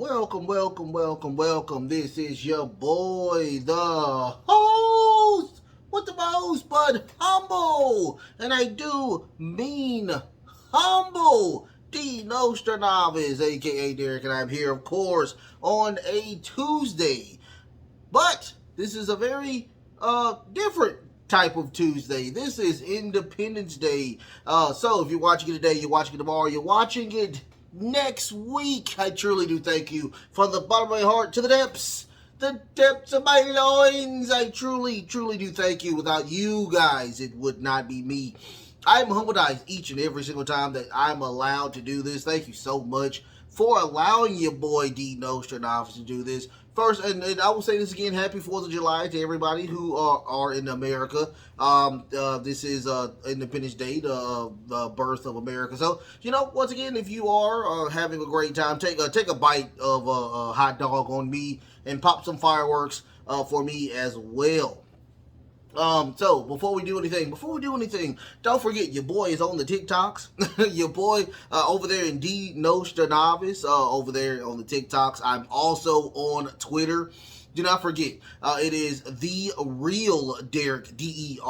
welcome. This is your boy, the host with the most, but humble. And I do mean humble. The Nostradamus, aka Derek, and I'm here, of course, on a Tuesday. But this is a very different type of Tuesday. This is Independence Day. So if you're watching it today, you're watching it tomorrow, you're watching it next week, I truly do thank you from the bottom of my heart to the depths of my loins. I truly do thank you. Without you guys, it would not be me. I'm humbled each and every single time that I'm allowed to do this. Thank you so much for allowing your boy D Nostradamus to do this. First, and I will say this again, happy 4th of July to everybody who are in America. This is Independence Day, the birth of America. So, once again, if you are having a great time, take a bite of a hot dog on me and pop some fireworks for me as well. So before we do anything, don't forget your boy is on the TikToks. Your boy over there in D Nostradamus over there on the TikToks. I'm also on Twitter. Do not forget, it is the real Derek, DERRICK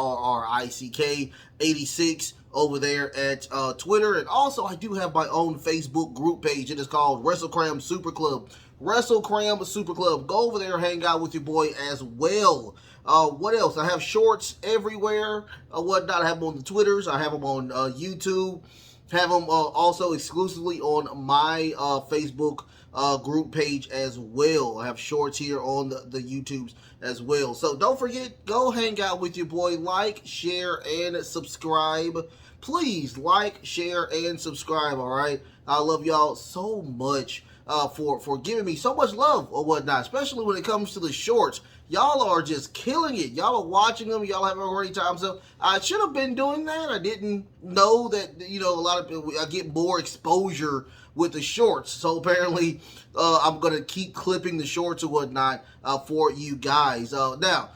86 over there at Twitter. And also I do have my own Facebook group page. It is called WrestleCram Super Club. WrestleCram Super Club. Go over there, hang out with your boy as well. What else? I have shorts everywhere. Whatnot. I have them on the Twitters. I have them on YouTube. Have them also exclusively on my Facebook group page as well. I have shorts here on the YouTubes as well. So don't forget, go hang out with your boy. Like, share, and subscribe. Please like, share, and subscribe. All right. I love y'all so much for giving me so much love or whatnot, especially when it comes to the shorts. Y'all are just killing it. Y'all are watching them. Y'all having a great time. So I should have been doing that. I didn't know that, a lot of people, I get more exposure with the shorts. So apparently I'm going to keep clipping the shorts or whatnot for you guys. Now,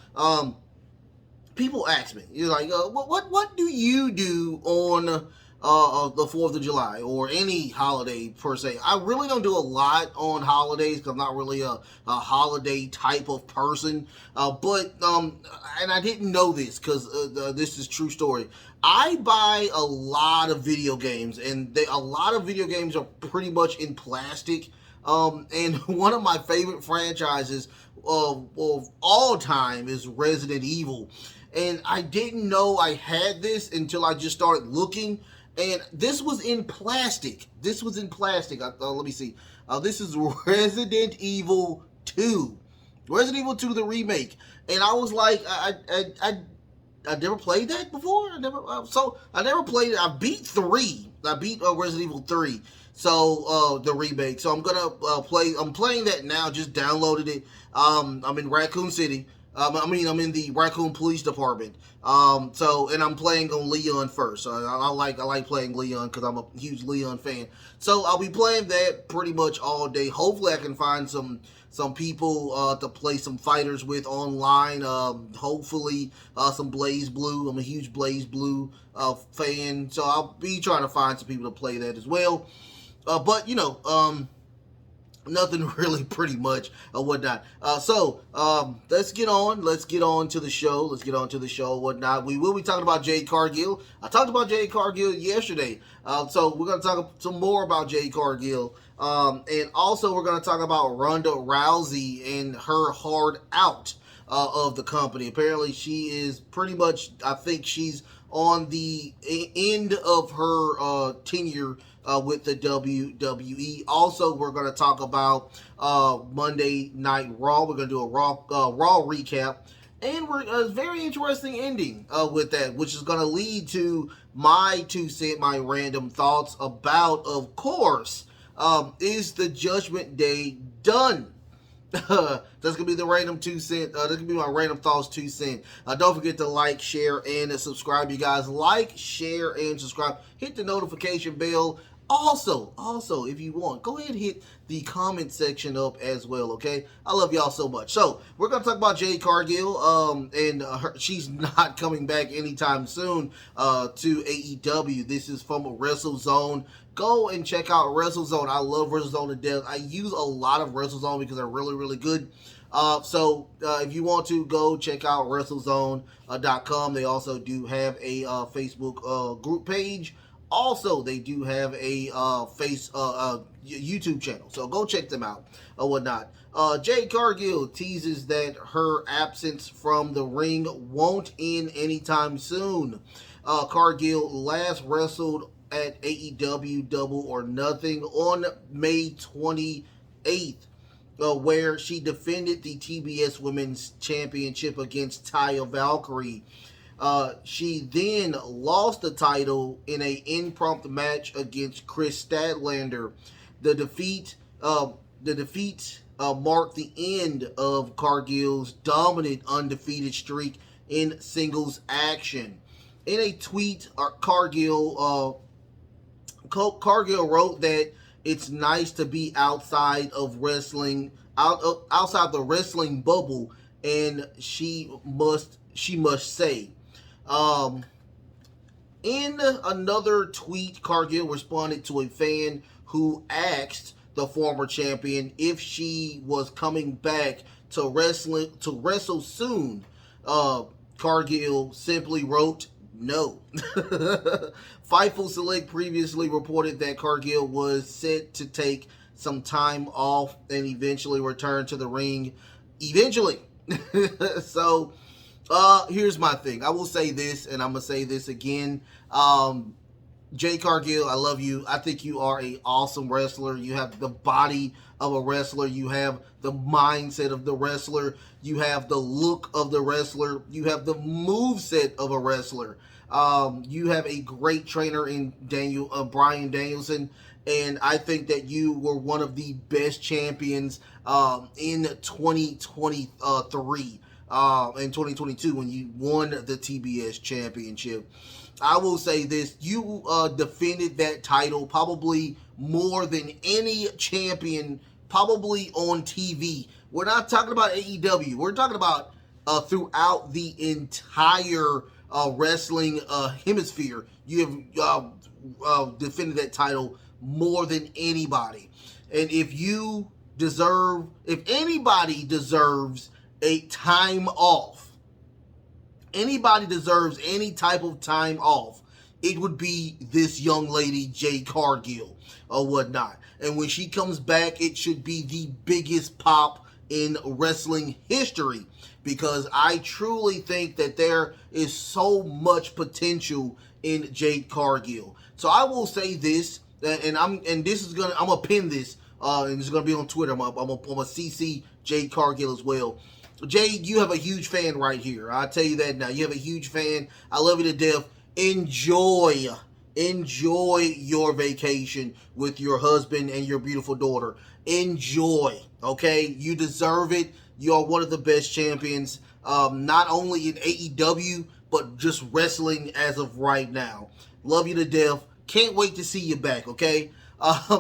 people ask me, you're like, what do you do on the 4th of July or any holiday per se? I really don't do a lot on holidays because I'm not really a holiday type of person. And I didn't know this because this is true story. I buy a lot of video games, and a lot of video games are pretty much in plastic. And one of my favorite franchises of all time is Resident Evil. And I didn't know I had this until I just started looking. And this was in plastic. Let me see. This is Resident Evil 2. Resident Evil 2, the remake. And I was like, I never played that before. I never played it. I beat 3. I beat Resident Evil 3. So, the remake. So I'm playing that now. Just downloaded it. I'm in Raccoon City. I'm in the Raccoon Police Department. And I'm playing on Leon first. I like playing Leon because I'm a huge Leon fan. So I'll be playing that pretty much all day. Hopefully I can find some people to play some fighters with online. Hopefully some Blaze Blue. I'm a huge Blaze Blue fan. So I'll be trying to find some people to play that as well. Nothing really, pretty much, or whatnot. Let's get on to the show. Whatnot. We will be talking about Jade Cargill. I talked about Jade Cargill yesterday. So we're going to talk some more about Jade Cargill. And also we're going to talk about Ronda Rousey and her hard out of the company. Apparently she is pretty much, I think she's on the end of her tenure with the WWE. Also, we're going to talk about Monday Night Raw. We're going to do a Raw recap. And we're a very interesting ending with that, which is going to lead to my 2 cents, my random thoughts about, of course, is the Judgment Day done? That's gonna be the random 2 cents. That's gonna be my random thoughts 2 cents. Don't forget to like, share, and subscribe. You guys, like, share, and subscribe. Hit the notification bell. Also, if you want, go ahead and hit the comment section up as well, okay? I love y'all so much. So, we're going to talk about Jade Cargill, and she's not coming back anytime soon to AEW. This is from a WrestleZone go and check out WrestleZone. I love WrestleZone to death. I use a lot of WrestleZone because they're really, really good. So if you want to go check out WrestleZone.com, they also do have a Facebook group page. Also, they do have a YouTube channel, so go check them out or whatnot. Jade Cargill teases that her absence from the ring won't end anytime soon. Cargill last wrestled at AEW Double or Nothing on May 28th, where she defended the TBS Women's Championship against Taya Valkyrie. She then lost the title in an impromptu match against Chris Statlander. The defeat marked the end of Cargill's dominant undefeated streak in singles action. In a tweet, Cargill wrote that it's nice to be outside of wrestling, outside the wrestling bubble, and she must say. In another tweet, Cargill responded to a fan who asked the former champion if she was coming back to wrestle soon. Cargill simply wrote, "No." Fightful Select previously reported that Cargill was set to take some time off and eventually return to the ring. Eventually. So, here's my thing. I will say this, and I'm going to say this again. Jade Cargill, I love you. I think you are an awesome wrestler. You have the body of a wrestler. You have the mindset of the wrestler. You have the look of the wrestler. You have the moveset of a wrestler. You have a great trainer in Brian Danielson. And I think that you were one of the best champions in 2023. In 2022 when you won the TBS championship. I will say this, you defended that title probably more than any champion probably on TV. We're not talking about AEW. We're talking about throughout the entire wrestling hemisphere. You have defended that title more than anybody. And if anybody deserves a time off, anybody deserves any type of time off, it would be this young lady, Jade Cargill, or whatnot. And when she comes back, it should be the biggest pop in wrestling history, because I truly think that there is so much potential in Jade Cargill. So I will say this, and I'm gonna pin this, and it's gonna be on Twitter. I'm gonna CC Jade Cargill as well. Jade, you have a huge fan right here. I'll tell you that now. You have a huge fan. I love you to death. Enjoy your vacation with your husband and your beautiful daughter. Enjoy, okay? You deserve it. You are one of the best champions, not only in AEW, but just wrestling as of right now. Love you to death. Can't wait to see you back, okay?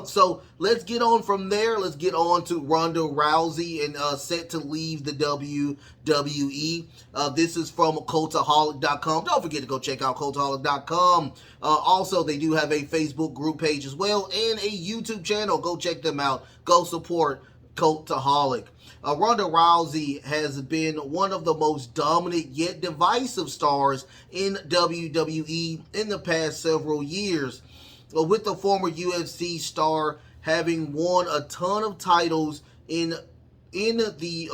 So let's get on from there. Let's get on to Ronda Rousey and set to leave the WWE. This is from Cultaholic.com. Don't forget to go check out Cultaholic.com. Also, they do have a Facebook group page as well and a YouTube channel. Go check them out. Go support Cultaholic. Ronda Rousey has been one of the most dominant yet divisive stars in WWE in the past several years. With the former UFC star having won a ton of titles in the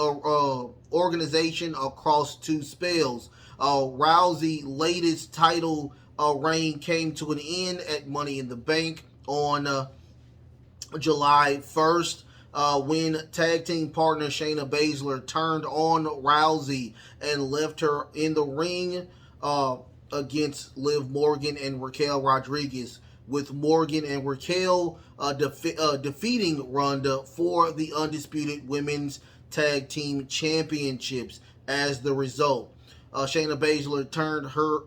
organization across two spells. Rousey's latest title reign came to an end at Money in the Bank on July 1st. When tag team partner Shayna Baszler turned on Rousey and left her in the ring against Liv Morgan and Raquel Rodriguez, with Morgan and Raquel defeating Ronda for the undisputed women's tag team championships. As the result, Shayna Baszler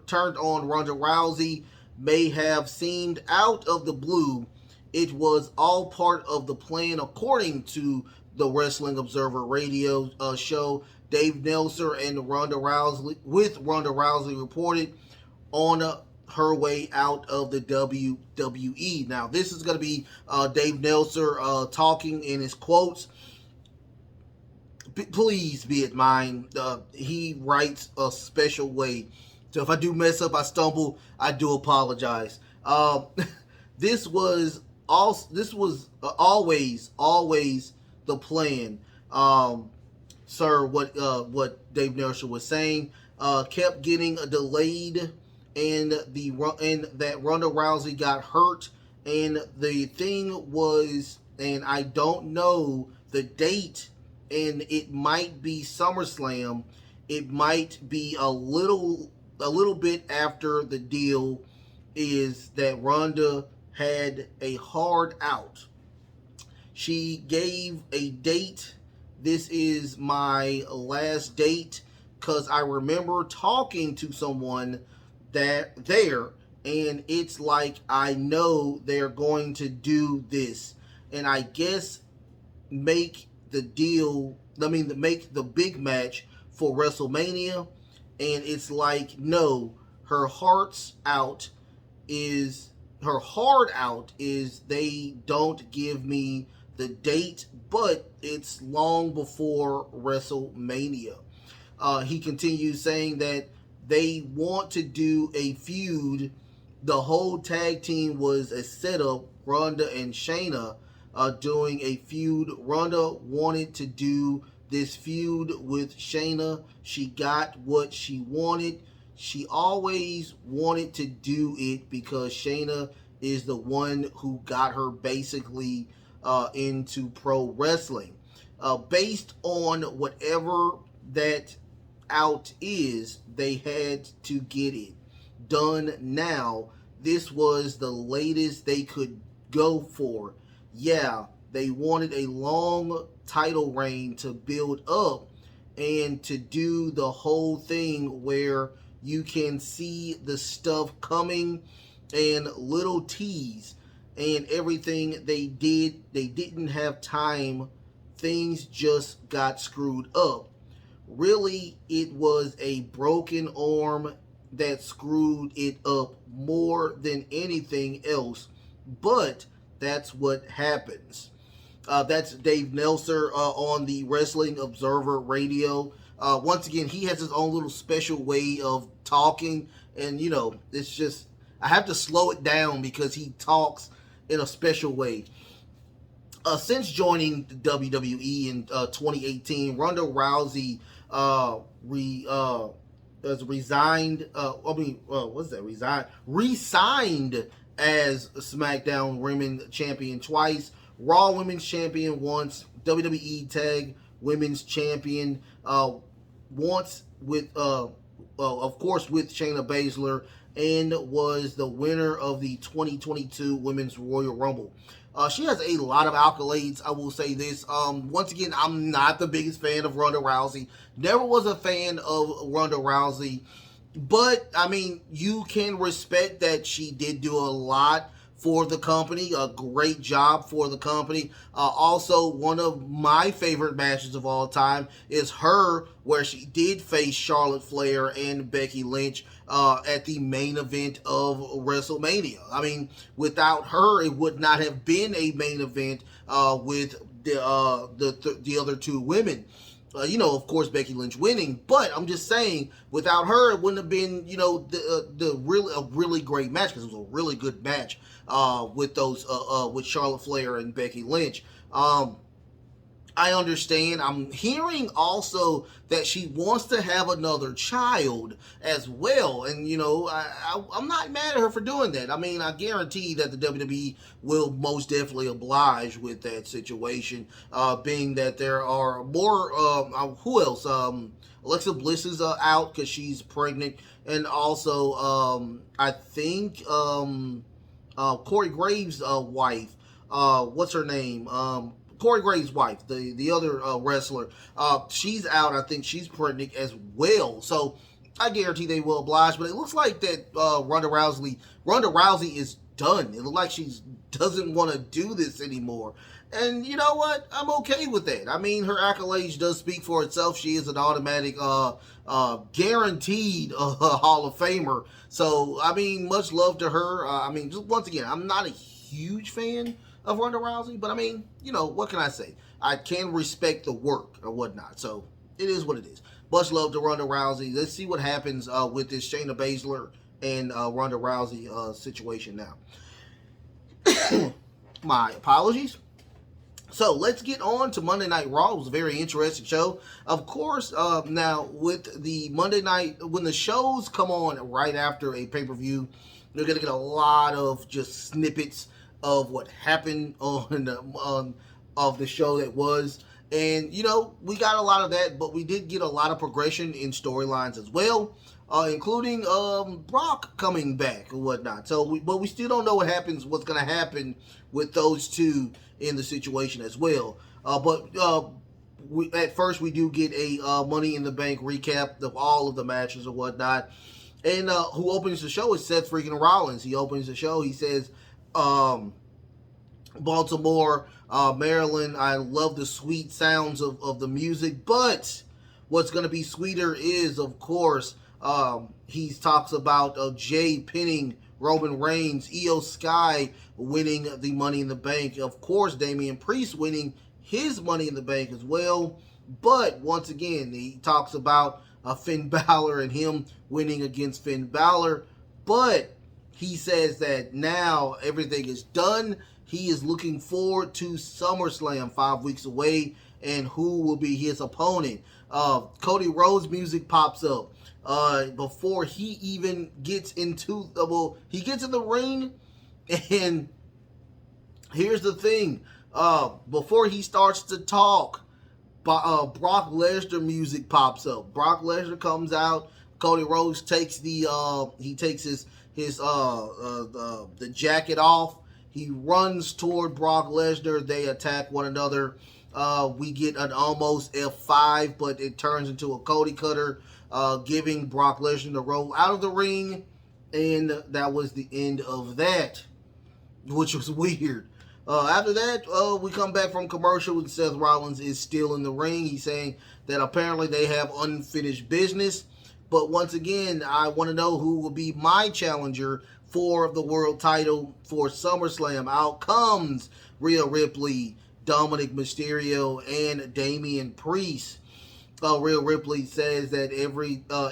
turned on Ronda Rousey. May have seemed out of the blue. It was all part of the plan, according to the Wrestling Observer radio show. Dave Meltzer and Ronda Rousey reported on her way out of the WWE. Now, this is going to be Dave Meltzer talking in his quotes. Please be it mine. He writes a special way. So if I do mess up, I stumble, I do apologize. This was always the plan, sir. What Dave Meltzer was saying kept getting delayed, and that Ronda Rousey got hurt, and the thing was, and I don't know the date, and it might be SummerSlam, it might be a little bit after the deal, is that Ronda had a hard out. She gave a date. This is my last date, because I remember talking to someone and it's like, I know they're going to do this, and I guess make the big match for WrestleMania, and it's like, no, her hard out is they don't give me the date, but it's long before WrestleMania. He continues saying that they want to do a feud. The whole tag team was a setup, Ronda and Shayna doing a feud. Ronda wanted to do this feud with Shayna. She got what she wanted. She always wanted to do it because Shayna is the one who got her basically into pro wrestling. Based on whatever that out is, they had to get it done now. This was the latest they could go for. Yeah, they wanted a long title reign to build up and to do the whole thing where you can see the stuff coming and little tease and everything they did. They didn't have time. Things just got screwed up. Really, it was a broken arm that screwed it up more than anything else, but that's what happens. That's Dave Meltzer on the Wrestling Observer Radio. Once again, he has his own little special way of talking, and it's just, I have to slow it down because he talks in a special way. Since joining the WWE in 2018, Ronda Rousey resigned. Resigned as SmackDown Women's Champion twice, Raw Women's Champion once, WWE Tag Women's Champion once with, of course, with Shayna Baszler, and was the winner of the 2022 Women's Royal Rumble. She has a lot of accolades, I will say this. Once again, I'm not the biggest fan of Ronda Rousey. Never was a fan of Ronda Rousey. But, I mean, you can respect that she did do a lot for the company. A great job for the company. Also, one of my favorite matches of all time is her, where she did face Charlotte Flair and Becky Lynch at the main event of WrestleMania. I mean, without her, it would not have been a main event with the other two women. Of course, Becky Lynch winning, but I'm just saying, without her, it wouldn't have been, a really great match, because it was a really good match with Charlotte Flair and Becky Lynch. I understand. I'm hearing also that she wants to have another child as well. And, I'm not mad at her for doing that. I mean, I guarantee that the WWE will most definitely oblige with that situation, being that there are more, who else? Alexa Bliss is out because she's pregnant. And also, I think Corey Graves' wife, what's her name? Corey Graves' wife, the other wrestler, she's out. I think she's pregnant as well. So I guarantee they will oblige. But it looks like that Ronda Rousey is done. It looks like she doesn't want to do this anymore. And you know what? I'm okay with that. I mean, her accolades does speak for itself. She is an automatic, guaranteed Hall of Famer. So, I mean, much love to her. I mean, just once again, I'm not a huge fan of Ronda Rousey, but I mean, you know, what can I say? I can respect the work or whatnot. So, it is what it is. Much love to Ronda Rousey. Let's see what happens with this Shayna Baszler and Ronda Rousey situation now. My apologies. So let's get on to Monday Night Raw. It was a very interesting show. Of course, now with the Monday night, when the shows come on right after a pay-per-view, you're going to get a lot of just snippets of what happened on of the show that was. And, you know, we got a lot of that, but we did get a lot of progression in storylines as well, including Brock coming back and whatnot. So, but we still don't know what's going to happen with those two in the situation as well. At first we do get a Money in the Bank recap of all of the matches and whatnot. And who opens the show is Seth freaking Rollins. He opens the show. He says, Baltimore, Maryland, I love the sweet sounds of the music, but what's going to be sweeter is, of course, he talks about Jay pinning Roman Reigns, Io Sky winning the Money in the Bank, of course, Damian Priest winning his Money in the Bank as well. But once again, he talks about Finn Balor and him winning against Finn Balor. But he says that now everything is done. He is looking forward to SummerSlam 5 weeks away, and who will be his opponent. Cody Rhodes music pops up before he even gets into he gets in the ring. And here's the thing, before he starts to talk, Brock Lesnar music pops up. Brock Lesnar comes out. Cody Rhodes takes the jacket off. He runs toward Brock Lesnar. They attack one another. We get an almost F5, but it turns into a Cody Cutter, giving Brock Lesnar the roll out of the ring. And that was the end of that, which was weird. After that, we come back from commercial and Seth Rollins is still in the ring. He's saying that apparently they have unfinished business. But once again, I want to know who will be my challenger for the world title for SummerSlam. Out comes Rhea Ripley, Dominic Mysterio, and Damian Priest. Rhea Ripley says that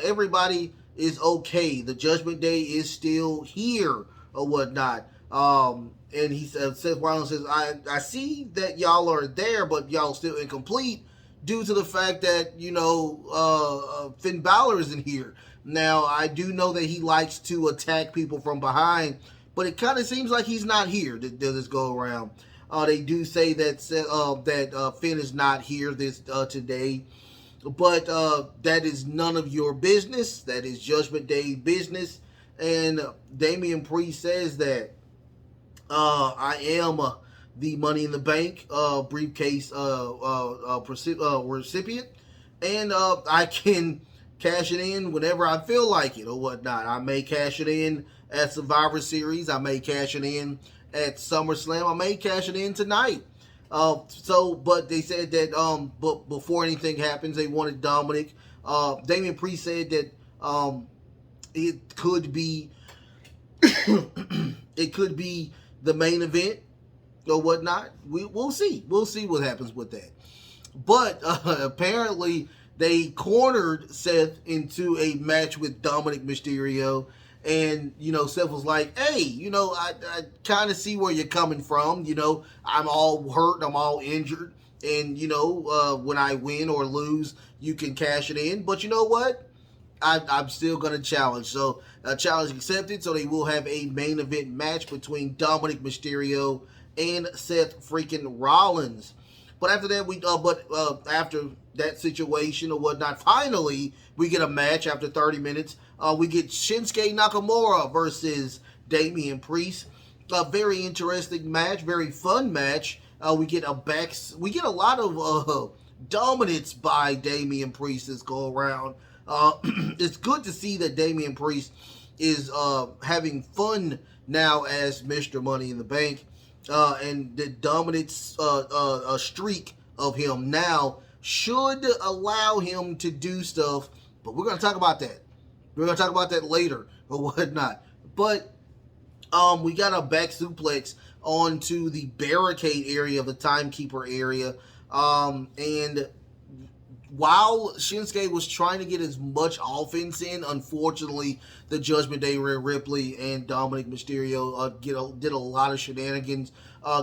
everybody is okay. The Judgment Day is still here or whatnot. And he said, Seth Rollins says, I see that y'all are there, but y'all still incomplete due to the fact that, Finn Balor isn't here. Now, I do know that he likes to attack people from behind, but it kind of seems like he's not here this go around. They do say that Finn is not here today, but that is none of your business. That is Judgment Day business. And Damian Priest says that I am the Money in the Bank briefcase recipient, and I can cash it in whenever I feel like it or whatnot. I may cash it in at Survivor Series. I may cash it in at SummerSlam. I may cash it in tonight. But they said that but before anything happens, they wanted Dominic. Damian Priest said that it could be it could be the main event or whatnot. We'll see. We'll see what happens with that. But apparently they cornered Seth into a match with Dominic Mysterio. And, Seth was like, hey, I kind of see where you're coming from. I'm all hurt. I'm all injured. And, when I win or lose, you can cash it in. But you know what? I'm still going to challenge. So, challenge accepted. So, they will have a main event match between Dominic Mysterio and Seth freaking Rollins. But after that, after that situation or whatnot, finally, we get a match after 30 minutes. We get Shinsuke Nakamura versus Damian Priest. A very interesting match, very fun match. We get a lot of dominance by Damian Priest this go around. It's good to see that Damian Priest is having fun now as Mr. Money in the Bank. and the dominant streak of him now should allow him to do stuff. But we're going to talk about that. We're going to talk about that later or whatnot. But we got a back suplex onto the barricade area of the timekeeper area. And while Shinsuke was trying to get as much offense in, unfortunately, the Judgment Day, Rhea Ripley and Dominic Mysterio did a lot of shenanigans,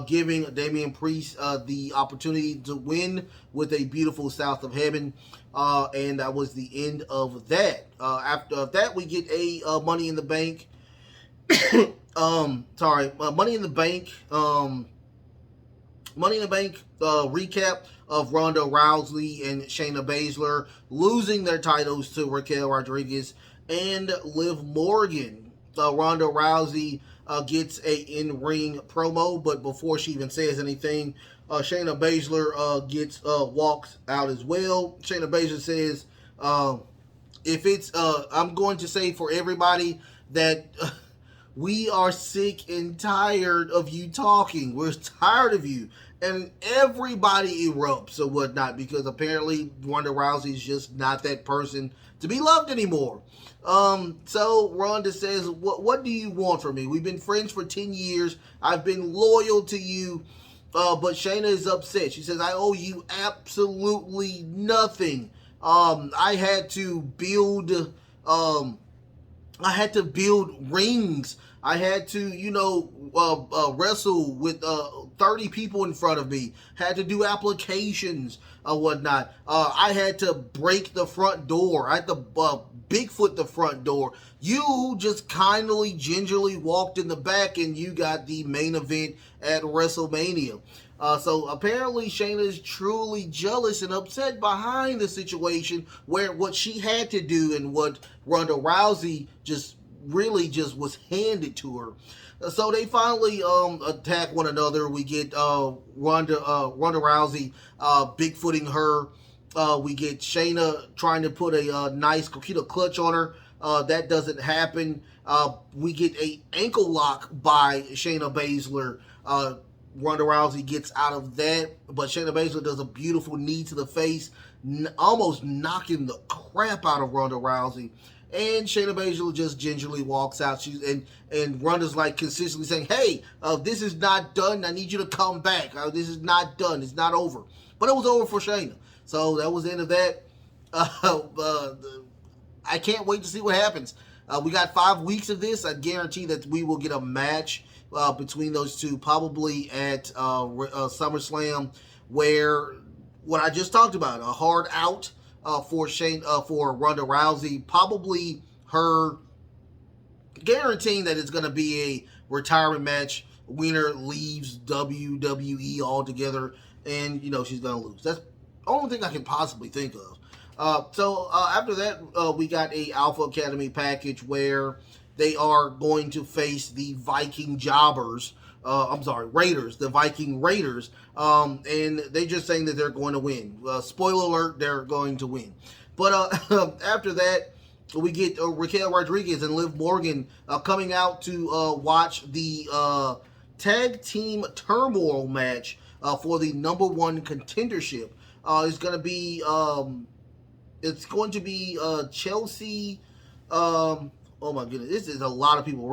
giving Damian Priest the opportunity to win with a beautiful South of Heaven. And that was the end of that. After that, we get a Money in the Bank. Money in the Bank. Money in the Bank recap of Ronda Rousey and Shayna Baszler losing their titles to Raquel Rodriguez and Liv Morgan. Ronda Rousey gets a in-ring promo, but before she even says anything, Shayna Baszler walks out as well. Shayna Baszler says, I'm going to say for everybody that we are sick and tired of you talking. We're tired of you. And everybody erupts or whatnot because apparently Ronda Rousey is just not that person to be loved anymore. So Ronda says, what do you want from me? We've been friends for 10 years. I've been loyal to you. But Shayna is upset. She says, I owe you absolutely nothing. I had to build rings. I had to, wrestle with 30 people in front of me. Had to do applications or whatnot. I had to break the front door. I had to Bigfoot the front door. You just kindly, gingerly walked in the back and you got the main event at WrestleMania. So apparently Shayna is truly jealous and upset behind the situation where what she had to do and what Ronda Rousey just was handed to her. So they finally attack one another. We get Ronda Rousey bigfooting her. We get Shayna trying to put a nice coquina clutch on her. That doesn't happen. We get a ankle lock by Shayna Baszler. Ronda Rousey gets out of that, but Shayna Baszler does a beautiful knee to the face, almost knocking the crap out of Ronda Rousey. And Shayna Baszler just gingerly walks out. And Ronda's like consistently saying, hey, this is not done. I need you to come back. This is not done. It's not over. But it was over for Shayna. So that was the end of that. I can't wait to see what happens. We got 5 weeks of this. I guarantee that we will get a match between those two, probably at SummerSlam, where what I just talked about, a hard out for Ronda Rousey, probably her guaranteeing that it's going to be a retirement match. Winner leaves WWE altogether, and she's going to lose. That's the only thing I can possibly think of. So after that, we got a Alpha Academy package where they are going to face the Viking Jobbers. Raiders, the Viking Raiders. And they're just saying that they're going to win. Spoiler alert, they're going to win. But after that, we get Raquel Rodriguez and Liv Morgan coming out to watch the tag team turmoil match for the number one contendership. It's going to be Chelsea. Oh my goodness, this is a lot of people.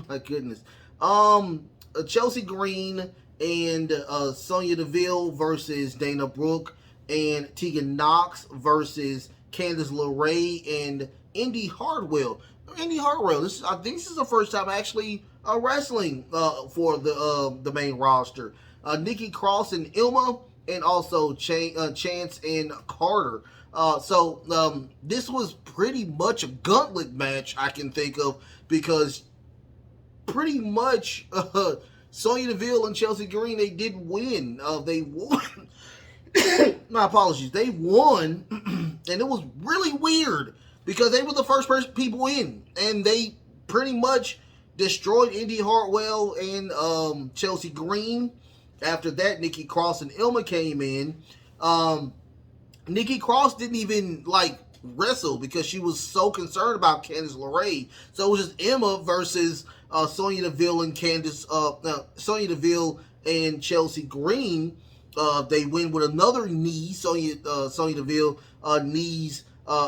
My goodness. Chelsea Green and Sonya Deville versus Dana Brooke, and Tegan Knox versus Candice LeRae and Indy Hartwell. I think this is the first time actually wrestling for the main roster. Nikki Cross and Ilma, and also Chance and Carter. So this was pretty much a gauntlet match I can think of, because pretty much Sonya Deville and Chelsea Green, they did win. They won. My apologies. They won, and it was really weird because they were the first people in, and they pretty much destroyed Indy Hartwell and Chelsea Green. After that, Nikki Cross and Ilma came in. Nikki Cross didn't even wrestle because she was so concerned about Candice LeRae. So it was just Emma versus Sonya Deville and Sonya Deville and Chelsea Green. They win with another knee. Sonya Deville knees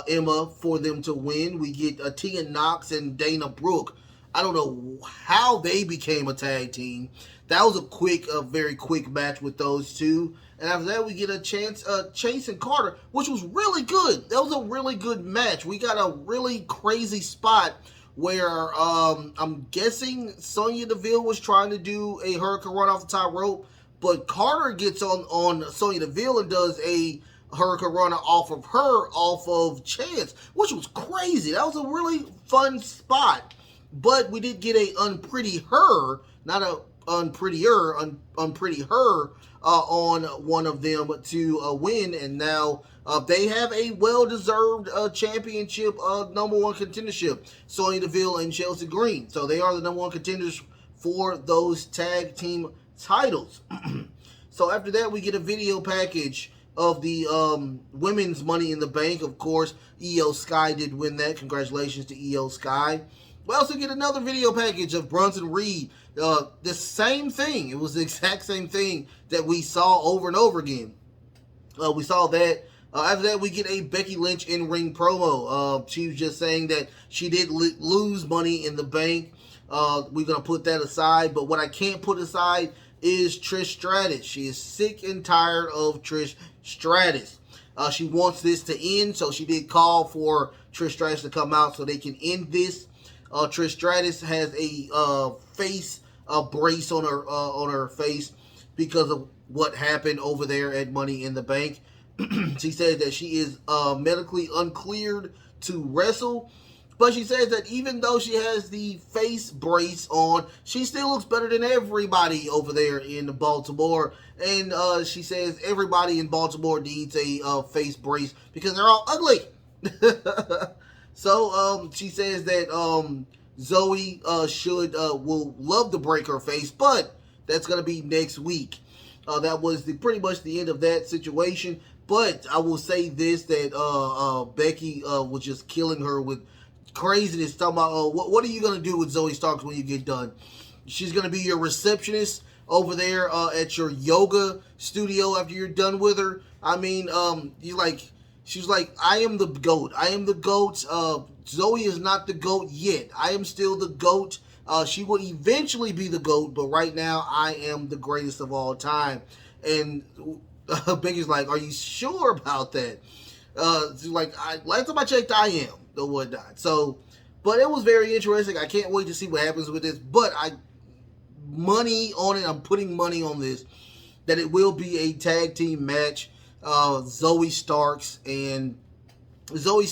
Emma for them to win. We get Tia Knox and Dana Brooke. I don't know how they became a tag team. That was a very quick match with those two. And after that, we get a Chase and Carter, which was really good. That was a really good match. We got a really crazy spot where I'm guessing Sonya Deville was trying to do a Hurricane Run off the top rope, but Carter gets on Sonya Deville and does a Hurricane Runner off of Chance, which was crazy. That was a really fun spot. But we did get a Unpretty Her, not a Unprettier, Unpretty Her on one of them to win, and now they have a well-deserved championship number one contendership, Sonya Deville and Chelsea Green. So they are the number one contenders for those tag team titles. So after that, we get a video package of the women's Money in the Bank. Of course, Io Sky did win that. Congratulations to Io Sky. We also get another video package of Bronson Reed. The same thing. It was the exact same thing that we saw over and over again. We saw that. After that, we get a Becky Lynch in-ring promo. She was just saying that she did lose Money in the Bank. We're going to put that aside. But what I can't put aside is Trish Stratus. She is sick and tired of Trish Stratus. She wants this to end, so she did call for Trish Stratus to come out so they can end this. Trish Stratus has a face brace on her face because of what happened over there at Money in the Bank. She says that she is medically uncleared to wrestle, but she says that even though she has the face brace on, she still looks better than everybody over there in Baltimore. And she says everybody in Baltimore needs a face brace because they're all ugly. So she says that Zoe will love to break her face, but that's gonna be next week. That was pretty much the end of that situation. But I will say this, that Becky was just killing her with craziness, talking about what are you gonna do with Zoe Starks when you get done? She's gonna be your receptionist over there at your yoga studio after you're done with her. I mean, she's like, I am the GOAT. I am the GOAT. Zoe is not the GOAT yet. I am still the GOAT. She will eventually be the GOAT, but right now I am the greatest of all time. And Becky's like, are you sure about that? She's like, last time I checked, I am, or whatnot. So, but it was very interesting. I can't wait to see what happens with this. But money on it. I'm putting money on this, that it will be a tag team match. Zoe Starks and Trish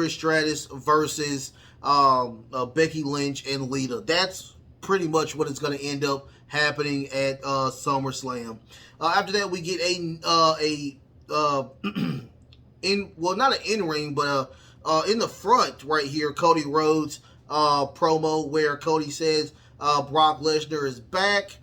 Stratus versus Becky Lynch and Lita. That's pretty much what it's going to end up happening at SummerSlam. After that, we get not an in-ring, but in the front right here, Cody Rhodes promo where Cody says Brock Lesnar is back.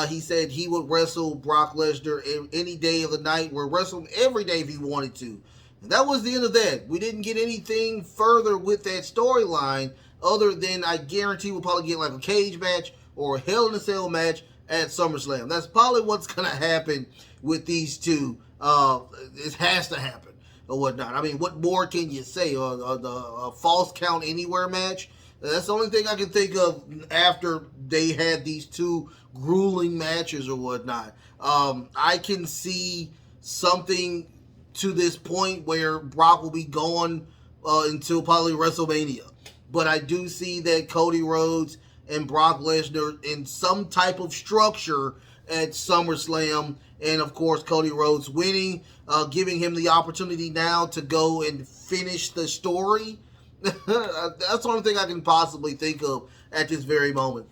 He said he would wrestle Brock Lesnar any day of the night. We'll wrestle him every day if he wanted to. And that was the end of that. We didn't get anything further with that storyline other than I guarantee we'll probably get like a cage match or a Hell in a Cell match at SummerSlam. That's probably what's going to happen with these two. It has to happen or whatnot. I mean, what more can you say? A False Count Anywhere match? That's the only thing I can think of after they had these two grueling matches or whatnot. I can see something to this point where Brock will be gone until probably WrestleMania. But I do see that Cody Rhodes and Brock Lesnar in some type of structure at SummerSlam. And, of course, Cody Rhodes winning, giving him the opportunity now to go and finish the story. That's the only thing I can possibly think of at this very moment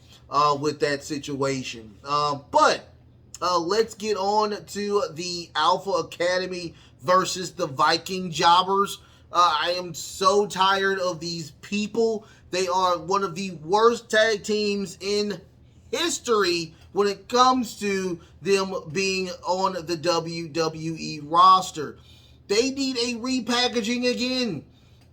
with that situation. But let's get on to the Alpha Academy versus the Viking Jobbers. I am so tired of these people. They are one of the worst tag teams in history when it comes to them being on the WWE roster. they need a repackaging again.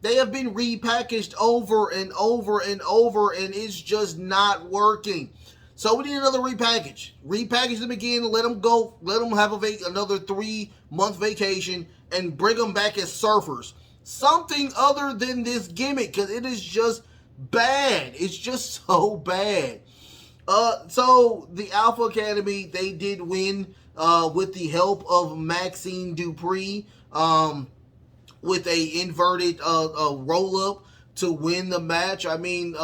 They have been repackaged over and over and over, and it's just not working. So we need another repackage. Repackage them again, let them go, let them have another 3-month vacation, and bring them back as surfers. Something other than this gimmick, because it is just bad. It's just so bad. So the Alpha Academy, they did win with the help of Maxine Dupree with a inverted roll-up to win the match. I mean,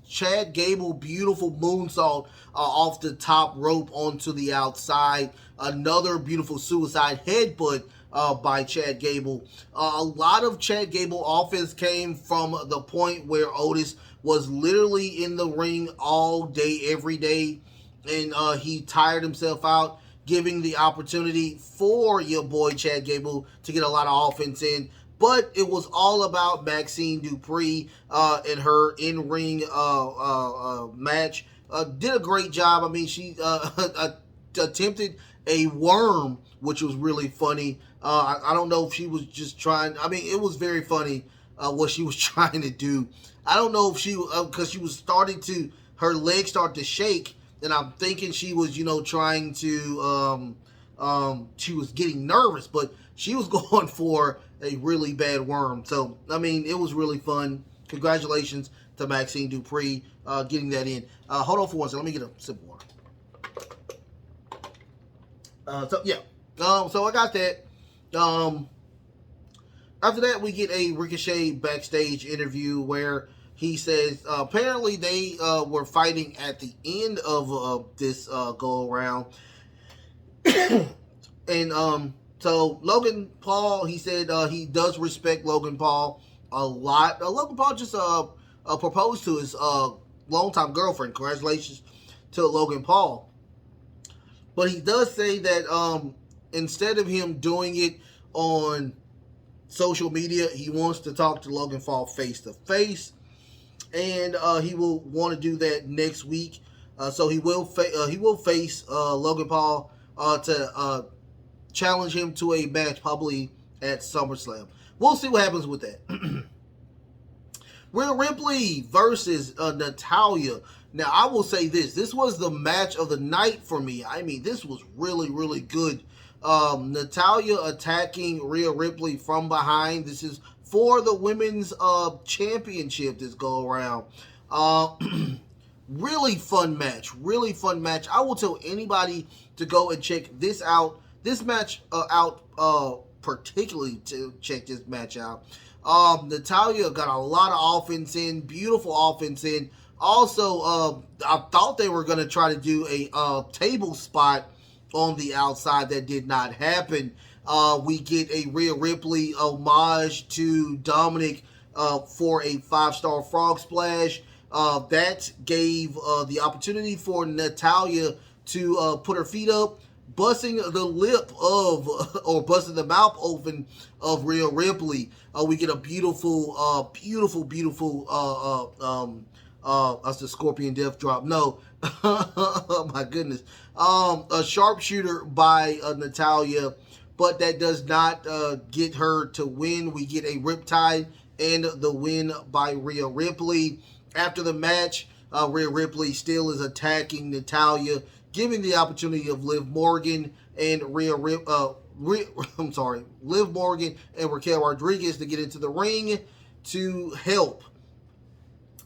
Chad Gable, beautiful moonsault off the top rope onto the outside. Another beautiful suicide headbutt by Chad Gable. A lot of Chad Gable offense came from the point where Otis was literally in the ring all day, every day, and he tired himself out, giving the opportunity for your boy Chad Gable to get a lot of offense in. But it was all about Maxine Dupree and her in-ring match. Did a great job. I mean, she attempted a worm, which was really funny. I don't know if she was just trying. I mean, it was very funny what she was trying to do. I don't know if she, because she was starting to, her legs start to shake, and I'm thinking she was, trying to, she was getting nervous, but she was going for a really bad worm. So, I mean, it was really fun. Congratulations to Maxine Dupree getting that in. Hold on for one second. Let me get a sip of water. So I got that. After that, we get a Ricochet backstage interview where he says apparently they were fighting at the end of this go-around. And so Logan Paul, he said he does respect Logan Paul a lot. Logan Paul just proposed to his longtime girlfriend. Congratulations to Logan Paul. But he does say that instead of him doing it on social media, he wants to talk to Logan Paul face to face, and he will want to do that next week. So he will face Logan Paul to challenge him to a match probably at SummerSlam. We'll see what happens with that. Rhea Ripley versus Natalya. Now, I will say this. This was the match of the night for me. I mean, this was really, really good. Natalya attacking Rhea Ripley from behind. This is for the women's championship this go around. Really fun match. Really fun match. I will tell anybody to go and check this out. This match particularly to check this match out. Natalya got a lot of offense in. Beautiful offense in. Also, I thought they were going to try to do a table spot on the outside. That did not happen. We get a Rhea Ripley homage to Dominic for a 5-star frog splash. That gave the opportunity for Natalya to put her feet up, busting the lip of, or busting the mouth open of Rhea Ripley. We get a beautiful, that's the Scorpion Death Drop. No, oh my goodness. A sharpshooter by Natalya, but that does not get her to win. We get a Riptide and the win by Rhea Ripley. After the match, Rhea Ripley still is attacking Natalya, giving the opportunity of Liv Morgan and Liv Morgan and Raquel Rodriguez to get into the ring to help.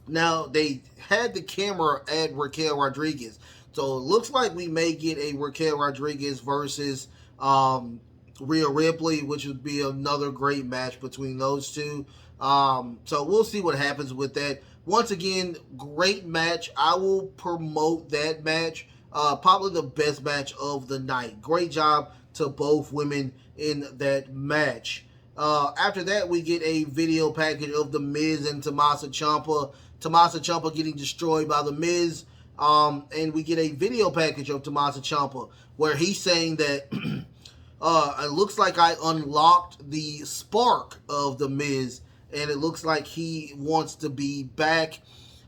Now, they had the camera at Raquel Rodriguez, so it looks like we may get a Raquel Rodriguez versus Rhea Ripley, which would be another great match between those two. So we'll see what happens with that. Once again, great match. I will promote that match. Probably the best match of the night. Great job to both women in that match. After that, we get a video package of The Miz and Tommaso Ciampa. Tommaso Ciampa getting destroyed by The Miz. And we get a video package of Tommaso Ciampa where he's saying that it looks like I unlocked the spark of The Miz, and it looks like he wants to be back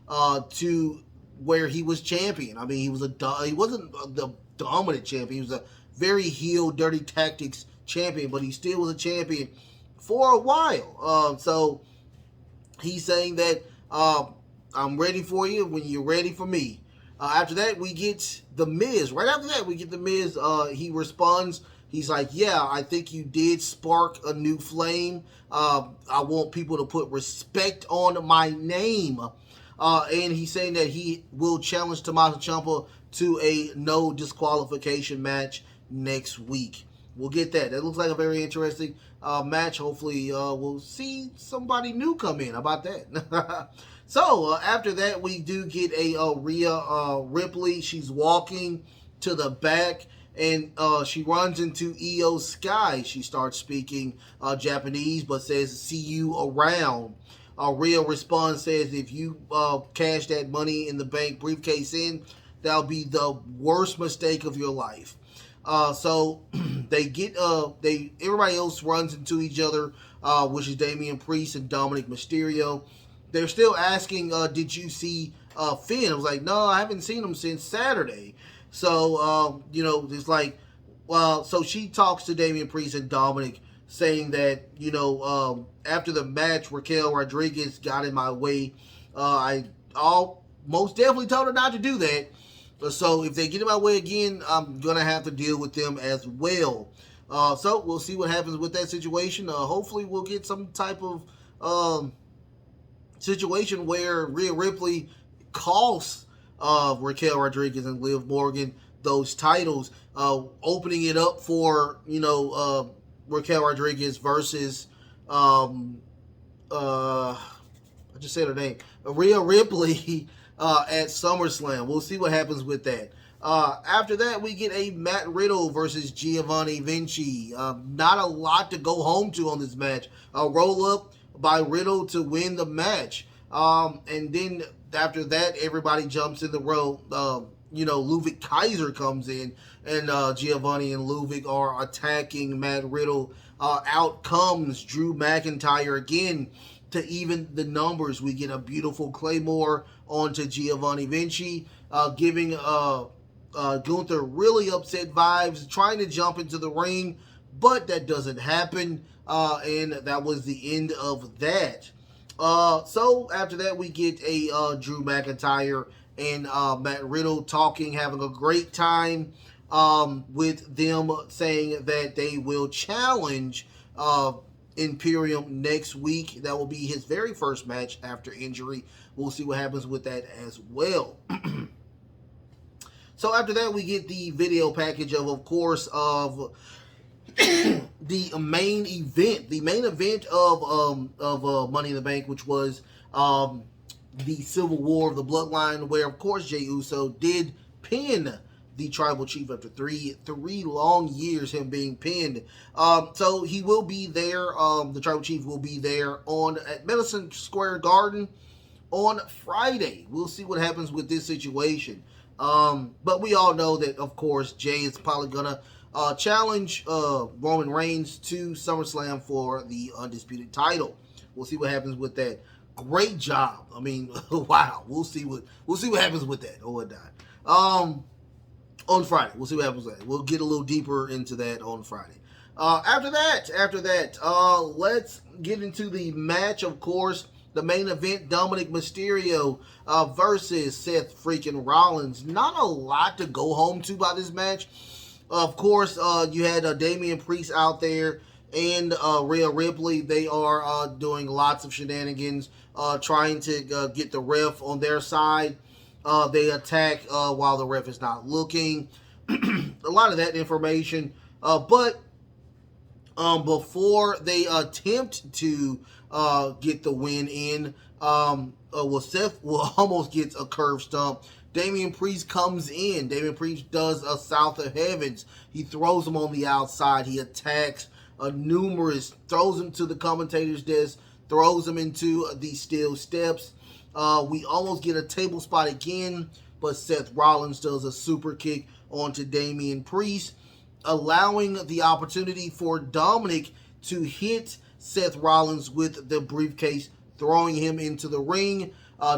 to where he was champion. I mean, he wasn't the dominant champion. He was a very heel, dirty tactics champion, but he still was a champion for a while. So he's saying that I'm ready for you when you're ready for me. After that, we get The Miz. Right after that, we get The Miz. He responds. He's like, yeah, I think you did spark a new flame. I want people to put respect on my name. And he's saying that he will challenge Tommaso Ciampa to a no disqualification match next week. We'll get that. That looks like a very interesting match. Hopefully, we'll see somebody new come in. How about that? So, after that, we do get a Rhea Ripley. She's walking to the back, and she runs into Io Sky. She starts speaking Japanese, but says, see you around. Rhea responds, says, if you cash that Money in the Bank briefcase in, that'll be the worst mistake of your life. So they get everybody else runs into each other, which is Damian Priest and Dominic Mysterio. They're still asking, did you see Finn? I was like, no, I haven't seen him since Saturday. So it's like, so she talks to Damian Priest and Dominic, saying that after the match, Raquel Rodriguez got in my way. I most definitely told her not to do that. So if they get in my way again, I'm going to have to deal with them as well. So we'll see what happens with that situation. Hopefully we'll get some type of situation where Rhea Ripley costs Raquel Rodriguez and Liv Morgan those titles, opening it up for, Raquel Rodriguez versus, I just said her name, Rhea Ripley at SummerSlam. We'll see what happens with that. After that, we get a Matt Riddle versus Giovanni Vinci. Not a lot to go home to on this match. A roll up by Riddle to win the match. And then after that, everybody jumps in the row. Ludwig Kaiser comes in, and Giovanni and Ludwig are attacking Matt Riddle. Out comes Drew McIntyre again to even the numbers. We get a beautiful Claymore onto Giovanni Vinci, giving Gunther really upset vibes, trying to jump into the ring, but that doesn't happen, and that was the end of that. So after that, we get a Drew McIntyre and Matt Riddle talking, having a great time, with them saying that they will challenge Imperium next week. That will be his very first match after injury. We'll see what happens with that as well. So after that, we get the video package of course, of the main event. The main event of Money in the Bank, which was the Civil War of the Bloodline, where of course Jey Uso did pin the Tribal Chief after three long years, him being pinned. So he will be there. The Tribal Chief will be there at Madison Square Garden on Friday. We'll see what happens with this situation. But we all know that, of course, Jey is probably gonna challenge Roman Reigns to SummerSlam for the undisputed title. We'll see what happens with that. Great job. I mean, wow. We'll see what happens with that or not. On Friday, we'll see what happens with that. We'll get a little deeper into that on Friday. After that, let's get into the match. Of course, the main event: Dominic Mysterio versus Seth freaking Rollins. Not a lot to go home to by this match. Of course, you had Damian Priest out there and Rhea Ripley. They are doing lots of shenanigans, trying to get the ref on their side. They attack while the ref is not looking. A lot of that information. But before they attempt to get the win in, Seth almost gets a curve stomp. Damian Priest comes in. Damian Priest does a South of Heavens. He throws him on the outside. He attacks throws him to the commentator's desk, throws him into the steel steps. We almost get a table spot again, but Seth Rollins does a super kick onto Damian Priest, allowing the opportunity for Dominic to hit Seth Rollins with the briefcase, throwing him into the ring.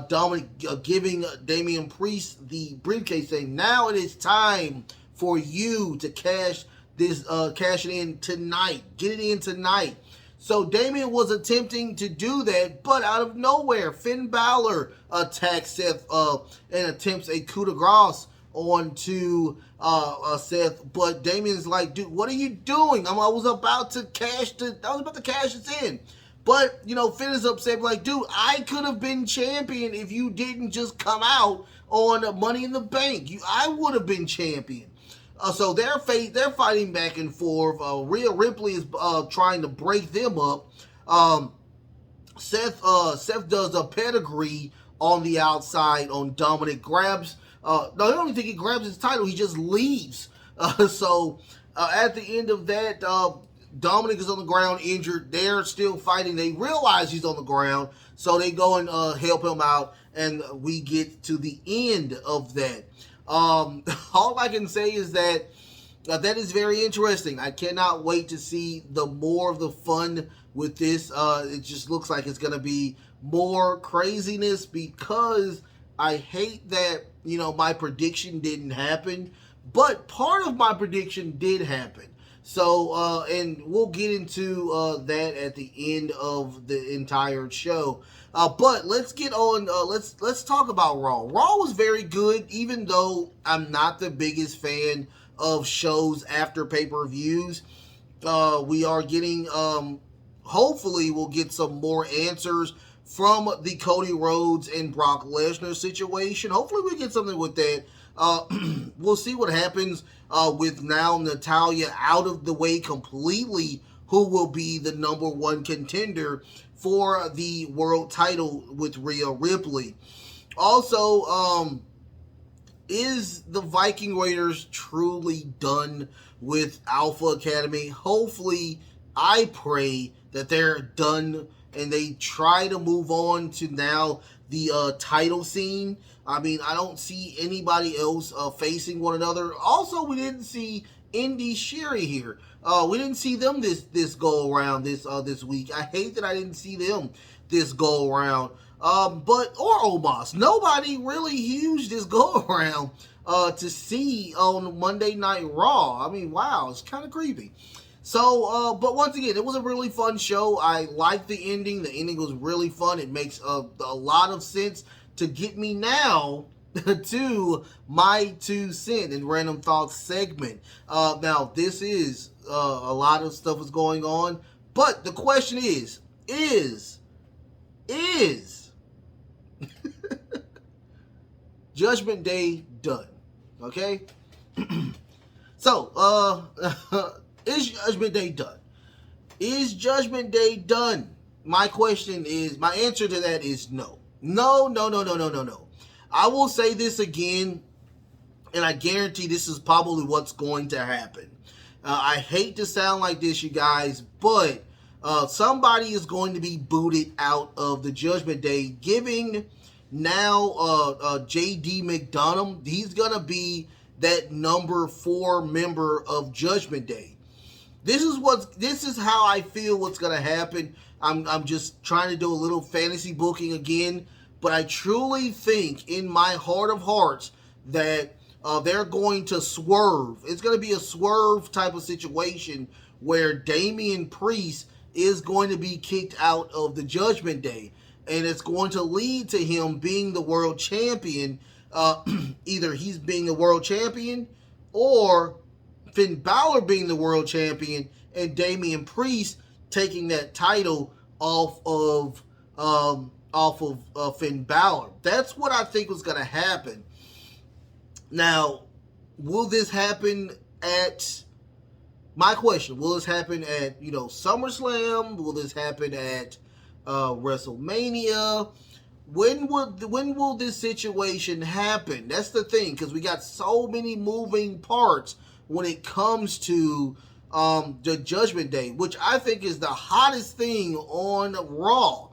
Dominic giving Damian Priest the briefcase, saying, now it is time for you to cash this cash it in tonight. Get it in tonight. So Damian was attempting to do that, but out of nowhere, Finn Balor attacks Seth and attempts a coup de grace onto Seth. But Damian's like, dude, what are you doing? I was about to cash this in. But, Finn is upset, like, dude, I could have been champion if you didn't just come out on Money in the Bank. I would have been champion. So they're fighting back and forth. Rhea Ripley is trying to break them up. Seth does a pedigree on the outside on Dominic. Grabs. No, I don't even think he grabs his title. He just leaves. So at the end of that, Dominic is on the ground injured. They're still fighting. They realize he's on the ground, so they go and help him out, and we get to the end of that. All I can say is that that is very interesting. I cannot wait to see the more of the fun with this. It just looks like it's going to be more craziness, because I hate that, my prediction didn't happen, but part of my prediction did happen. So, and we'll get into that at the end of the entire show. But let's get on. Let's talk about Raw. Raw was very good, even though I'm not the biggest fan of shows after pay-per-views. We are getting. Hopefully, we'll get some more answers from the Cody Rhodes and Brock Lesnar situation. Hopefully, we get something with that. We'll see what happens with now Natalya out of the way completely, who will be the number one contender for the world title with Rhea Ripley. Also, is the Viking Raiders truly done with Alpha Academy? Hopefully, I pray that they're done and they try to move on to now the title scene. I mean, I don't see anybody else facing one another. Also, we didn't see Indy Sherry here. We didn't see them this go around this week. I hate that I didn't see them this go around. Or Omos. Nobody really huge this go around to see on Monday Night Raw. I mean, wow, it's kind of creepy. So, but once again, it was a really fun show. I liked the ending. The ending was really fun. It makes a lot of sense to get me now to my 2 cents and random thoughts segment. Now, this is a lot of stuff is going on, but the question is Judgment Day done? Okay, so is Judgment Day done? Is Judgment Day done? My answer to that is no. No. I will say this again, and I guarantee this is probably what's going to happen. I hate to sound like this, you guys, but somebody is going to be booted out of the Judgment Day, giving now JD McDonough, he's going to be that number 4 member of Judgment Day. This is how I feel what's going to happen. I'm just trying to do a little fantasy booking again, but I truly think in my heart of hearts that they're going to swerve. It's going to be a swerve type of situation where Damian Priest is going to be kicked out of the Judgment Day, and it's going to lead to him being the world champion. Either he's being the world champion, or Finn Balor being the world champion, and Damian Priest taking that title off of Finn Balor. That's what I think was going to happen. Now, will this happen at... My question, will this happen at, SummerSlam? Will this happen at WrestleMania? When will this situation happen? That's the thing, because we got so many moving parts when it comes to the Judgment Day, which I think is the hottest thing on Raw.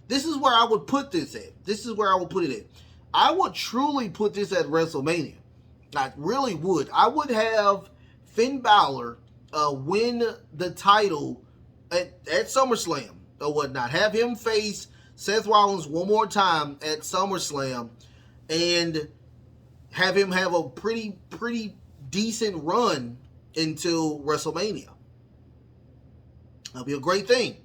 This is where I would put this at. This is where I would put it at. I would truly put this at WrestleMania. I really would. I would have Finn Balor win the title at SummerSlam or whatnot. Have him face Seth Rollins one more time at SummerSlam, and have him have a pretty decent run until WrestleMania. That'll be a great thing.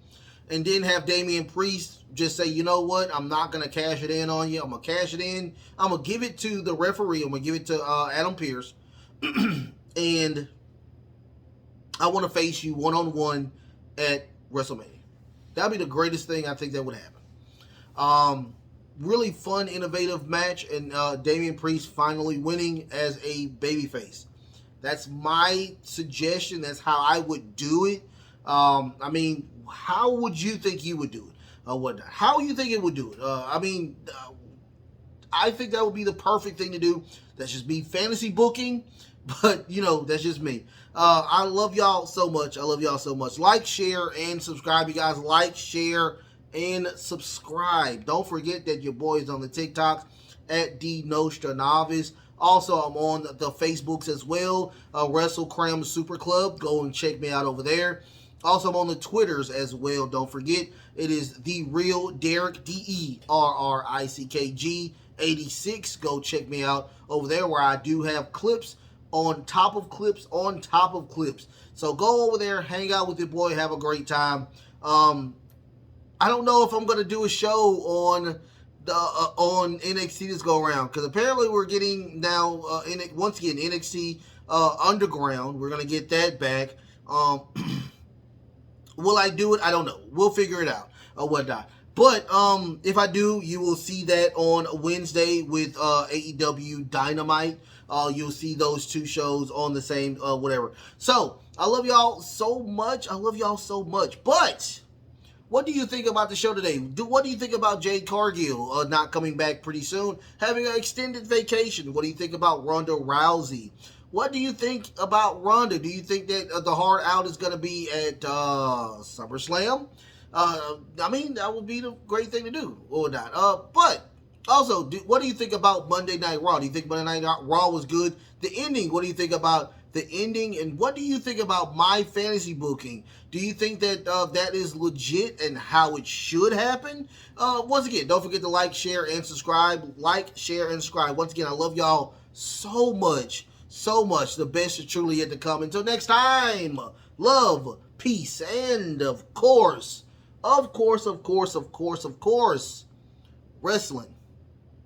And then have Damian Priest just say, you know what, I'm not going to cash it in on you. I'm going to cash it in. I'm going to give it to the referee. I'm going to give it to Adam Pearce. And I want to face you one-on-one at WrestleMania. That'd be the greatest thing I think that would happen. Really fun, innovative match, and Damian Priest finally winning as a babyface. That's my suggestion. That's how I would do it. I mean, how would you think you would do it? How you think it would do it? I think that would be the perfect thing to do. That's just me fantasy booking, but, that's just me. I love y'all so much. I love y'all so much. Like, share, and subscribe. You guys like, share, and subscribe. Don't forget that your boy is on the TikToks at D Nostra Novice. Also, I'm on the Facebooks as well. WrestleCram Super Club. Go and check me out over there. Also, I'm on the Twitters as well. Don't forget, it is The Real Derrick, DERRICKG 86. Go check me out over there where I do have clips on top of clips on top of clips. So go over there, hang out with your boy, have a great time. I don't know if I'm going to do a show on NXT this go around, because apparently we're getting now once again NXT Underground. We're going to get that back. Will I do it? I don't know. We'll figure it out or whatnot. But if I do, you will see that on Wednesday with AEW Dynamite. You'll see those two shows on the same whatever. So I love y'all so much. But what do you think about the show today? What do you think about Jade Cargill not coming back pretty soon, having an extended vacation? What do you think about Ronda Rousey? What do you think about Rhonda? Do you think that the Hard Out is going to be at SummerSlam? That would be the great thing to do, or not. But also, what do you think about Monday Night Raw? Do you think Monday Night Raw was good? The ending, what do you think about the ending? And what do you think about my fantasy booking? Do you think that that is legit and how it should happen? Once again, don't forget to like, share, and subscribe. Like, share, and subscribe. Once again, I love y'all so much. So much. The best is truly yet to come. Until next time, love, peace, and of course, wrestling.